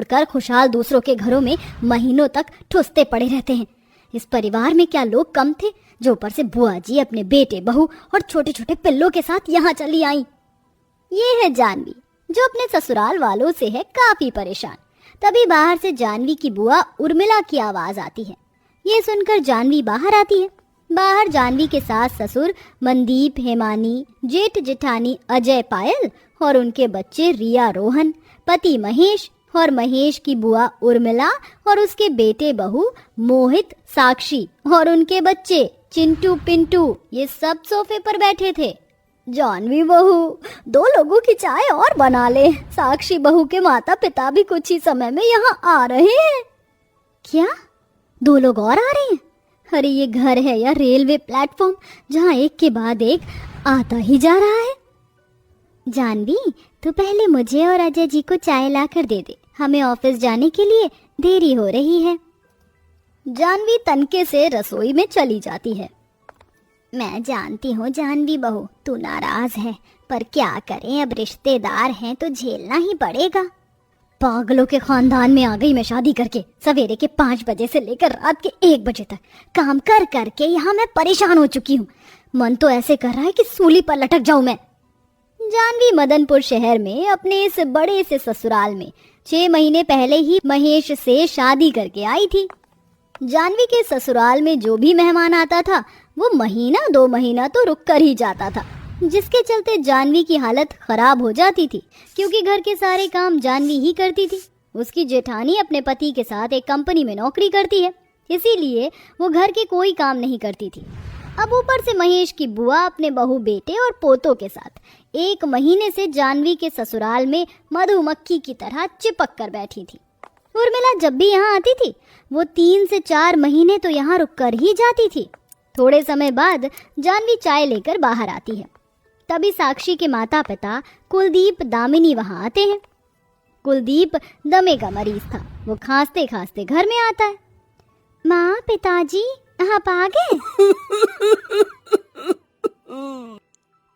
छोड़कर खुशहाल दूसरों के घरों में महीनों तक ठुसते पड़े रहते हैं। इस परिवार में क्या लोग कम थे जो ऊपर से बुआ जी अपने बेटे बहू और छोटे छोटे पिल्लों के साथ यहाँ चली आई। ये है जानवी, जो अपने ससुराल वालों से है काफी परेशान। तभी बाहर से जानवी की बुआ उर्मिला की आवाज आती है। ये सुनकर जानवी बाहर आती है। बाहर जानवी के सास ससुर मनदीप, हेमानी, जेठ जेठानी अजय पायल और उनके बच्चे रिया रोहन, पति महेश और महेश की बुआ उर्मिला और उसके बेटे बहू मोहित, साक्षी और उनके बच्चे चिंटू पिंटू, ये सब सोफे पर बैठे थे। जानवी बहू, 2 लोगों की चाय और बना ले। साक्षी बहू के माता पिता भी कुछ ही समय में यहाँ आ रहे हैं। क्या 2 लोग और आ रहे हैं? अरे ये घर है या रेलवे प्लेटफॉर्म जहाँ एक के बाद एक आता ही जा रहा है। जानवी, तू पहले मुझे और अजय जी को चाय ला कर दे दे, हमें ऑफिस जाने के लिए देरी हो रही है। जानवी तनके से रसोई में चली जाती है। मैं जानती हूँ जानवी बहू, तू नाराज है, पर क्या करें, अब रिश्तेदार हैं तो झेलना ही पड़ेगा। पागलों के खानदान में आ गई मैं शादी करके। सवेरे के 5 बजे से लेकर रात के 1 बजे तक काम कर करके यहाँ मैं परेशान हो चुकी हूँ। मन तो ऐसे कर रहा है कि सूली पर लटक जाऊं मैं। जानवी मदनपुर शहर में अपने इस बड़े से ससुराल में 6 महीने पहले ही महेश से शादी करके आई थी। जानवी के ससुराल में जो भी मेहमान आता था वो महीना 2 महीना तो रुक कर ही जाता था, जिसके चलते जानवी की हालत खराब हो जाती थी, क्योंकि घर के सारे काम जानवी ही करती थी। उसकी जेठानी अपने पति के साथ एक कंपनी में नौकरी करती है, इसीलिए वो घर के कोई काम नहीं करती थी। अब ऊपर से महेश की बुआ अपने बहू बेटे और पोतों के साथ 1 महीने से जानवी के ससुराल में मधुमक्खी की तरह चिपक कर बैठी थी। उर्मिला जब भी यहाँ आती थी वो 3 से 4 महीने तो यहाँ रुक कर ही जाती थी। थोड़े समय बाद जानवी चाय लेकर बाहर आती है। तभी साक्षी के माता पिता कुलदीप दामिनी वहाँ आते हैं। कुलदीप दमे का मरीज था। वो खांसते खांसते घर में आता है। माँ, पिताजी आप आ गए?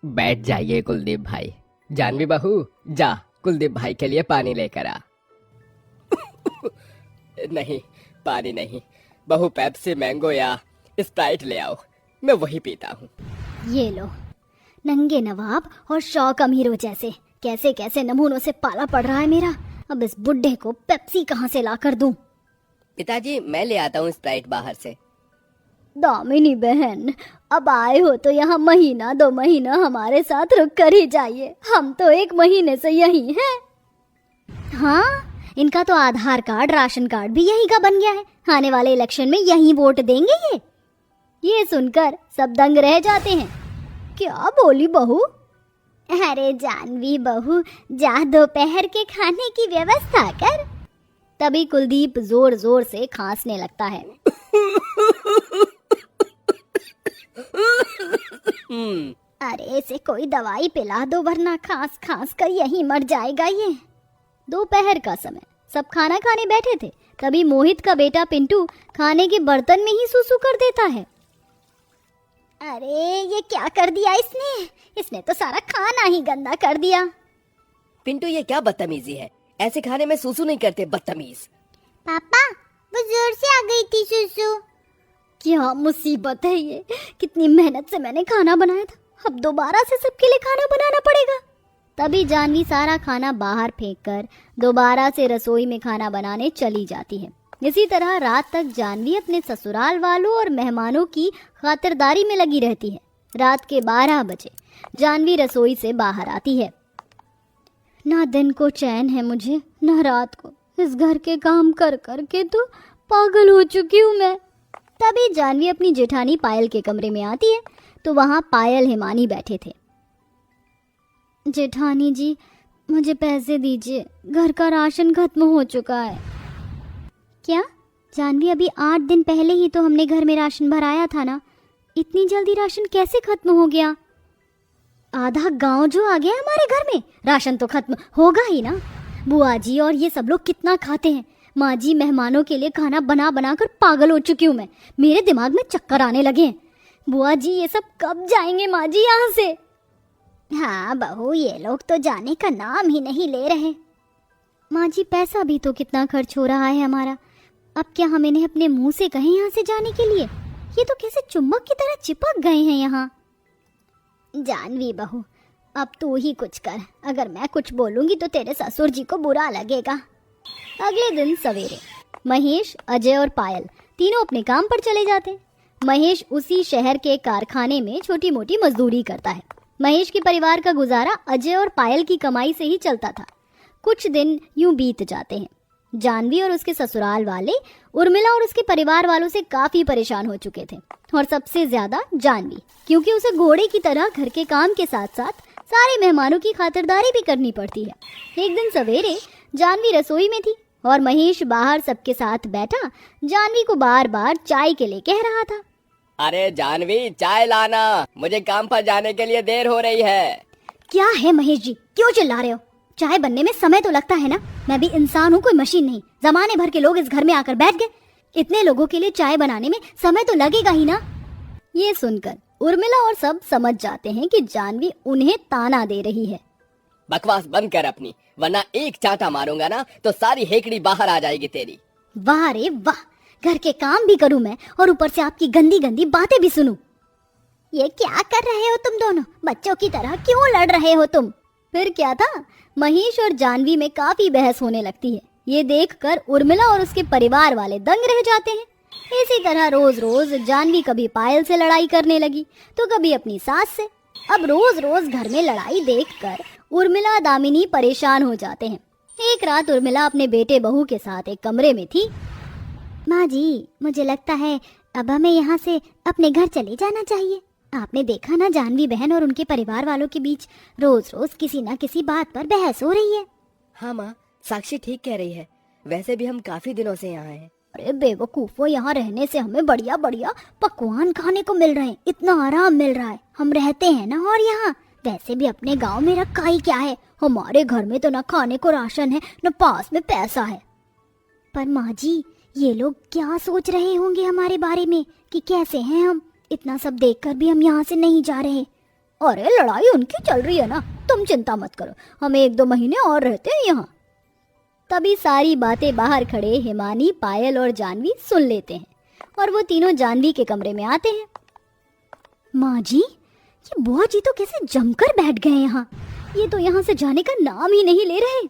बैठ जाइए कुलदीप भाई। जानवी बहू, जा कुलदीप भाई के लिए पानी लेकर आ। नहीं, पानी नहीं, बहू पेप्सी, मैंगो या स्प्राइट ले आओ, मैं वही पीता हूँ। ये लो, नंगे नवाब और शौक अमीरों जैसे कैसे कैसे नमूनों से पाला पड़ रहा है मेरा। अब इस बुड्ढे को पेप्सी कहाँ से ला कर दूं? पिताजी, मैं ले आता हूँ स्प्राइट बाहर से। दामिनी बहन, अब आए हो तो यहाँ महीना 2 महीना हमारे साथ रुक कर ही जाइए। हम तो 1 महीने से यही हैं। हाँ, इनका तो आधार कार्ड, राशन कार्ड भी यही का बन गया है। आने वाले इलेक्शन में यही वोट देंगे ये सुनकर सब दंग रह जाते हैं। क्या बोली बहू? अरे जानवी बहू, जा दोपहर के खाने की व्यवस्था कर। तभी कुलदीप जोर जोर से खांसने लगता है। अरे इसे कोई दवाई पिला दो, वरना खांस खांस कर यहीं मर जाएगा ये। दोपहर का समय, सब खाना खाने बैठे थे। तभी मोहित का बेटा पिंटू खाने के बर्तन में ही सूसू कर देता है। अरे ये क्या कर दिया इसने तो सारा खाना ही गंदा कर दिया। पिंटू, ये क्या बदतमीजी है? ऐसे खाने में सूसू नहीं करते, बदतमीज। पापा, वो जोर से आ गई थी सूसू। क्या मुसीबत है ये। कितनी मेहनत से मैंने खाना बनाया था, अब दोबारा से सबके लिए खाना बनाना पड़ेगा। तभी जानवी सारा खाना बाहर फेंककर दोबारा से रसोई में खाना बनाने चली जाती है। इसी तरह रात तक जानवी अपने ससुराल वालों और मेहमानों की खातिरदारी में लगी रहती है। रात के 12 बजे जानवी रसोई से बाहर आती है। ना दिन को चैन है मुझे, ना रात को। इस घर के काम कर कर के तो पागल हो चुकी हूँ मैं। तभी जानवी अपनी जेठानी पायल के कमरे में आती है तो वहाँ पायल, हेमानी बैठे थे। जेठानी जी, मुझे पैसे दीजिए, घर का राशन खत्म हो चुका है। क्या जानवी, अभी 8 दिन पहले ही तो हमने घर में राशन भराया था ना, इतनी जल्दी राशन कैसे खत्म हो गया? आधा गांव जो आ गया हमारे घर में, राशन तो खत्म होगा ही ना। बुआ जी और ये सब लोग कितना खाते हैं। माँ जी, मेहमानों के लिए खाना बना बना कर पागल हो चुकी हूँ मैं। मेरे दिमाग में चक्कर आने लगे हैं। बुआ जी, ये सब कब जाएंगे माँ जी यहाँ से? हाँ बहू, ये लोग तो जाने का नाम ही नहीं ले रहे। माँ जी, पैसा भी तो कितना खर्च हो रहा है हमारा। अब क्या हम इन्हें अपने मुंह से कहें यहाँ से जाने के लिए? ये तो कैसे चुम्बक की तरह चिपक गए हैं यहाँ। जानवी बहू, अब तू ही कुछ कर। अगर मैं कुछ बोलूंगी तो तेरे ससुर जी को बुरा लगेगा। अगले दिन सवेरे महेश, अजय और पायल तीनों अपने काम पर चले जाते हैं। महेश उसी शहर के कारखाने में छोटी मोटी मजदूरी करता है। महेश के परिवार का गुजारा अजय और पायल की कमाई से ही चलता था। कुछ दिन यूं बीत जाते हैं। जानवी और उसके ससुराल वाले उर्मिला और उसके परिवार वालों से काफी परेशान हो चुके थे, और सबसे ज्यादा जानवी, क्योंकि उसे घोड़े की तरह घर के काम के साथ साथ सारे मेहमानों की खातिरदारी भी करनी पड़ती है। एक दिन सवेरे जानवी रसोई में थी और महेश बाहर सबके साथ बैठा जानवी को बार बार चाय के लिए कह रहा था। अरे जानवी, चाय लाना, मुझे काम पर जाने के लिए देर हो रही है। क्या है महेश जी, क्यों चिल्ला रहे हो? चाय बनने में समय तो लगता है ना। मैं भी इंसान हूँ, कोई मशीन नहीं। जमाने भर के लोग इस घर में आकर बैठ गए। इतने लोगों के लिए चाय बनाने में समय तो लगेगा ही ना। ये सुनकर उर्मिला और सब समझ जाते हैं कि जानवी उन्हें ताना दे रही है। बकवास बंद कर अपनी, वरना एक चांटा मारूंगा ना तो सारी हेकड़ी बाहर आ जाएगी तेरी। वाह रे वाह, घर के काम भी करूं मैं और ऊपर से आपकी गंदी गंदी बातें भी सुनूं। ये क्या कर रहे हो तुम दोनों? बच्चों की तरह क्यों लड़ रहे हो तुम? फिर क्या था, महेश और जानवी में काफी बहस होने लगती है। ये देखकर उर्मिला और उसके परिवार वाले दंग रह जाते हैं। इसी तरह रोज रोज जानवी कभी पायल से लड़ाई करने लगी तो कभी अपनी सास से। अब रोज रोज घर में लड़ाई देखकर उर्मिला, दामिनी परेशान हो जाते हैं। एक रात उर्मिला अपने बेटे बहू के साथ एक कमरे में थी। माँ जी, मुझे लगता है अब हमें यहाँ से अपने घर चले जाना चाहिए। आपने देखा ना, जानवी बहन और उनके परिवार वालों के बीच रोज रोज किसी ना किसी बात पर बहस हो रही है। हाँ माँ, साक्षी ठीक कह रही है। वैसे भी हम काफी दिनों से यहाँ हैं। अरे बेवकूफो, यहाँ रहने से हमें बढ़िया बढ़िया पकवान खाने को मिल रहे हैं, इतना आराम मिल रहा है। हम रहते हैं ना, और यहाँ वैसे भी अपने गांव में रखा ही क्या है। हमारे घर में तो न खाने को राशन है, न पास में पैसा है। पर माँ जी, ये लोग क्या सोच रहे होंगे हमारे बारे में कि कैसे हैं हम? इतना सब देखकर भी हम यहाँ से नहीं जा रहे। अरे लड़ाई उनकी चल रही है ना, तुम चिंता मत करो, हम 1-2 महीने और रहते हैं यहाँ। तभी सारी बातें बाहर खड़े हिमानी, पायल और जानवी सुन लेते हैं और वो तीनों जानवी के कमरे में आते हैं। माँ जी, ये बुआ जी तो कैसे जमकर बैठ गए यहाँ। ये तो यहाँ से जाने का नाम ही नहीं ले रहे।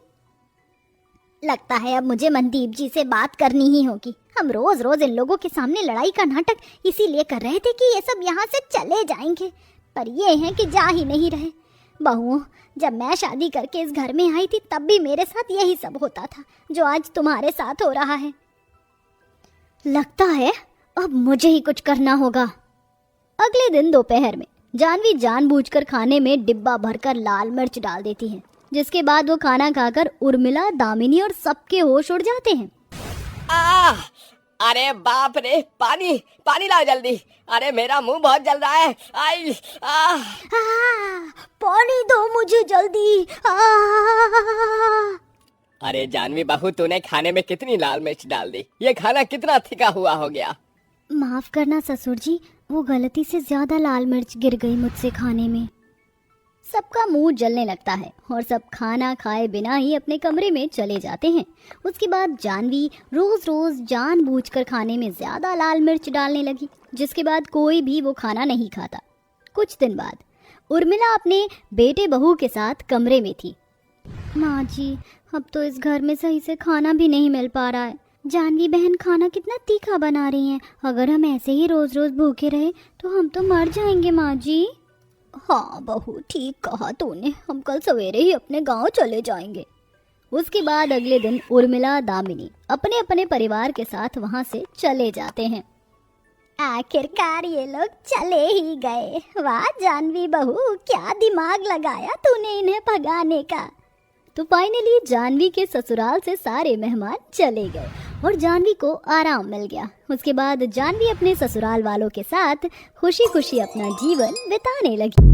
लगता है अब मुझे मनदीप जी से बात करनी ही होगी। हम रोज रोज इन लोगों के सामने लड़ाई का नाटक इसीलिए कर रहे थे कि ये सब यहाँ से चले जाएंगे, पर ये हैं कि जा ही नहीं रहे। बहुओं, जब मैं शादी करके इस घर में आई थी तब भी मेरे साथ यही सब होता था जो आज तुम्हारे साथ हो रहा है। लगता है अब मुझे ही कुछ करना होगा। अगले दिन दोपहर में जानवी जानबूझकर खाने में डिब्बा भरकर लाल मिर्च डाल देती है, जिसके बाद वो खाना खाकर उर्मिला, दामिनी और सबके होश उड़ जाते हैं। अरे बाप रे, पानी पानी लाओ जल्दी। अरे मेरा मुंह बहुत जल रहा है। पानी दो मुझे जल्दी। अरे जानवी बहू, तूने खाने में कितनी लाल मिर्च डाल दी? ये खाना कितना थिका हुआ हो गया। माफ करना ससुर जी, वो गलती से ज्यादा लाल मिर्च गिर गई मुझसे खाने में। सबका मुंह जलने लगता है और सब खाना खाए बिना ही अपने कमरे में चले जाते हैं। उसके बाद जानवी रोज रोज जानबूझकर खाने में ज्यादा लाल मिर्च डालने लगी, जिसके बाद कोई भी वो खाना नहीं खाता। कुछ दिन बाद उर्मिला अपने बेटे बहू के साथ कमरे में थी। माँ जी, अब तो इस घर में सही से खाना भी नहीं मिल पा रहा है। जानवी बहन खाना कितना तीखा बना रही हैं। अगर हम ऐसे ही रोज रोज भूखे रहे तो हम तो मर जाएंगे माँ जी। हाँ बहू, ठीक कहा तूने, हम कल सवेरे ही अपने गांव चले जाएंगे। उसके बाद अगले दिन उर्मिला, दामिनी अपने अपने परिवार के साथ वहां से चले जाते हैं। आखिरकार ये लोग चले ही गए। वाह जानवी बहू, क्या दिमाग लगाया तूने इन्हें भगाने का। तो फाइनली जानवी के ससुराल से सारे मेहमान चले गए और जानवी को आराम मिल गया। उसके बाद जानवी अपने ससुराल वालों के साथ खुशी खुशी अपना जीवन बिताने लगी।